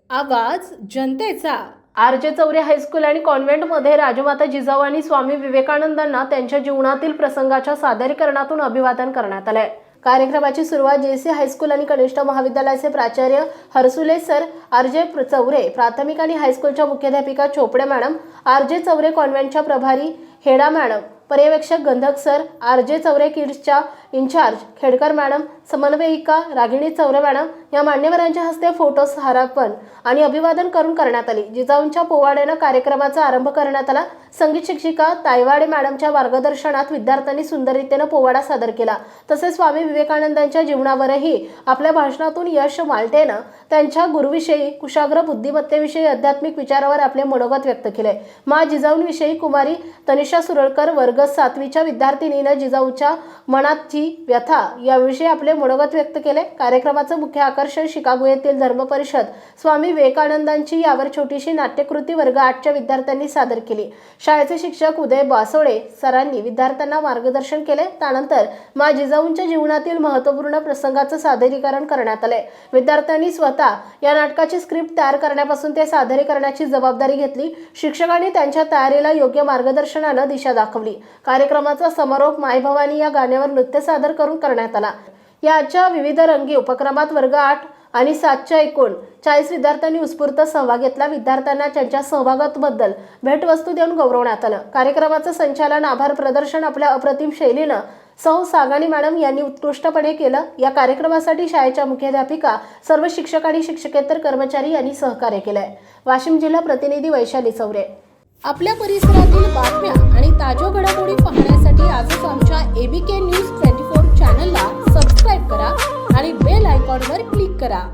आवाज जनतेचा। RJ. Chaure high school आणि कॉन्व्हेंटमध्ये राजमाता जिजाऊ आणि स्वामी विवेकानंदांना त्यांच्या जीवनातील प्रसंगाच्या सादरीकरणातून अभिवादन करण्यात आले। कार्यक्रमाची सुरुवात जे.सी. हायस्कूल आणि कनिष्ठ महाविद्यालयाचे प्राचार्य हरसुले सर, आर.जे. चौरे प्राथमिक आणि हायस्कूलच्या मुख्याध्यापिका चोपडे मॅडम, आर.जे. चौरे कॉन्व्हेंटच्या प्रभारी हेडा मॅडम, पर्यवेक्षक गंधक सर, आर.जे. चौरे किड्सच्या इन्चार्ज खेडकर मॅडम, समन्वयिका रागिणी चौरे मॅडम या मान्यवरांच्या हस्ते फोटोस हारार्पण आणि अभिवादन करून करण्यात आली। जिजाऊंच्या पोवाड्याने कार्यक्रमाचा आरंभ करण्यात आला। संगीत शिक्षिका तायवाडे मॅडमच्या मार्गदर्शनात विद्यार्थ्यांनी सुंदररीतीने पोवाडा सादर केला। तसेच स्वामी विवेकानंदांच्या जीवनावरही आपल्या भाषणातून यश मालटेनं त्यांच्या गुरुविषयी, कुशाग्र बुद्धिमत्तेविषयी, आध्यात्मिक विचारावर आपले मनोगत व्यक्त केले। मा जिजाऊंविषयी कुमारी तनिषा सुरळकर वर्ग 7वीच्या विद्यार्थिनीने जिजाऊच्या मनातची व्यथा याविषयी आपले मनोगत व्यक्त केले। कार्यक्रमाचे मुख्य आकर्षण शिकागो येथील धर्म परिषद स्वामी विवेकानंदांची यावर छोटीशी नाट्यकृती वर्ग 8च्या विद्यार्थ्यांनी सादर केली। शाळेचे शिक्षक उदय बासोळे सरांनी विद्यार्थ्यांना मार्गदर्शन केले। त्यानंतर मा जिजाऊंच्या जीवनातील महत्त्वपूर्ण प्रसंगाचे सादरीकरण करण्यात आले। विद्यार्थ्यांनी स्वतः या नाटकाची स्क्रिप्ट तयार करण्यापासून ते सादरीकरणाची जबाबदारी घेतली। शिक्षकांनी त्यांच्या तयारीला योग्य मार्गदर्शनाने दिशा दाखवली। कार्यक्रमाचा समारोप मायभवानी या गाण्यावर नृत्य सादर करून करण्यात आला। याच्या विविध रंगी उपक्रमात वर्ग 8 आणि 7च्या एकूण 40 विद्यार्थ्यांनी उत्स्फूर्त सहभाग घेतला। विद्यार्थ्यांना त्यांच्या सहभागाबद्दल भेटवस्तू देऊन गौरवण्यात आलं। कार्यक्रमाचं संचालन, आभार प्रदर्शन आपल्या अप्रतिम शैलीनं सौ सागानी मॅडम यांनी उत्कृष्टपणे केलं। या कार्यक्रमासाठी शाळेच्या मुख्याध्यापिका, सर्व शिक्षक आणि शिक्षकेतर कर्मचारी यांनी सहकार्य केलंय। वाशिम जिल्हा प्रतिनिधी वैशाली चौरे। आपल्या परिसरातील बातम्या आणि ताज्या घडामोडी पाहण्यासाठी आजच आमच्या ABK न्यूज 24 चॅनलला सबस्क्राईब करा आणि बेल आयकॉनवर क्लिक करा।